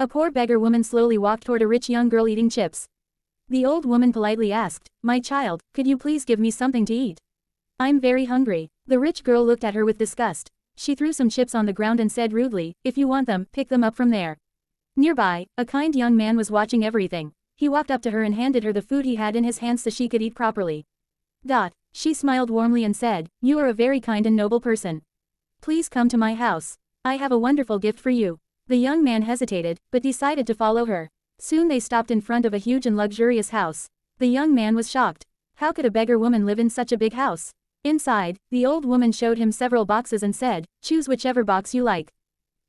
A poor beggar woman slowly walked toward a rich young girl eating chips. The old woman politely asked, "My child, could you please give me something to eat? I'm very hungry." The rich girl looked at her with disgust. She threw some chips on the ground and said rudely, "If you want them, pick them up from there." Nearby, a kind young man was watching everything. He walked up to her and handed her the food he had in his hands so she could eat properly. She smiled warmly and said, "You are a very kind and noble person. Please come to my house. I have a wonderful gift for you." The young man hesitated, but decided to follow her. Soon they stopped in front of a huge and luxurious house. The young man was shocked. How could a beggar woman live in such a big house? Inside, the old woman showed him several boxes and said, "Choose whichever box you like.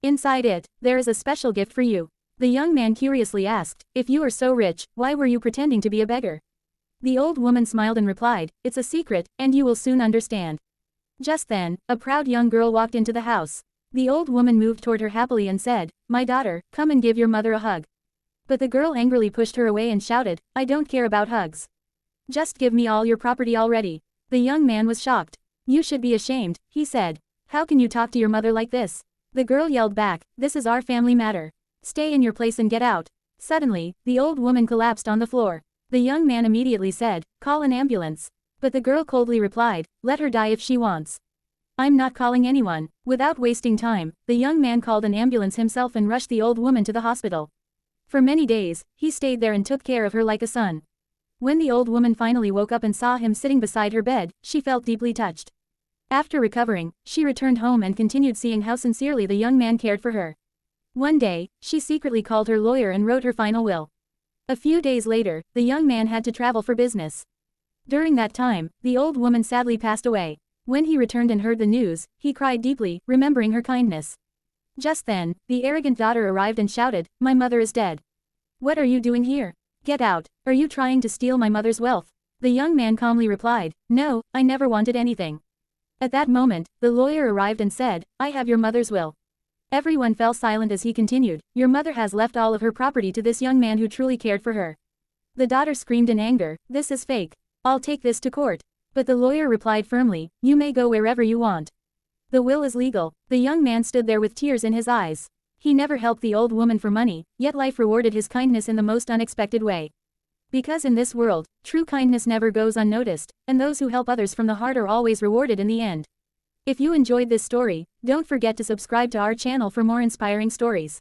Inside it, there is a special gift for you." The young man curiously asked, "If you are so rich, why were you pretending to be a beggar?" The old woman smiled and replied, "It's a secret, and you will soon understand." Just then, a proud young girl walked into the house. The old woman moved toward her happily and said, "My daughter, come and give your mother a hug." But the girl angrily pushed her away and shouted, "I don't care about hugs. Just give me all your property already." The young man was shocked. "You should be ashamed," he said. "How can you talk to your mother like this?" The girl yelled back, "This is our family matter. Stay in your place and get out." Suddenly, the old woman collapsed on the floor. The young man immediately said, "Call an ambulance." But the girl coldly replied, "Let her die if she wants. I'm not calling anyone." Without wasting time, the young man called an ambulance himself and rushed the old woman to the hospital. For many days, he stayed there and took care of her like a son. When the old woman finally woke up and saw him sitting beside her bed, she felt deeply touched. After recovering, she returned home and continued seeing how sincerely the young man cared for her. One day, she secretly called her lawyer and wrote her final will. A few days later, the young man had to travel for business. During that time, the old woman sadly passed away. When he returned and heard the news, he cried deeply, remembering her kindness. Just then, the arrogant daughter arrived and shouted, "My mother is dead. What are you doing here? Get out. Are you trying to steal my mother's wealth?" The young man calmly replied, "No, I never wanted anything." At that moment, the lawyer arrived and said, "I have your mother's will." Everyone fell silent as he continued, "Your mother has left all of her property to this young man who truly cared for her." The daughter screamed in anger, "This is fake. I'll take this to court." But the lawyer replied firmly, "You may go wherever you want. The will is legal." The young man stood there with tears in his eyes. He never helped the old woman for money, yet life rewarded his kindness in the most unexpected way. Because in this world, true kindness never goes unnoticed, and those who help others from the heart are always rewarded in the end. If you enjoyed this story, don't forget to subscribe to our channel for more inspiring stories.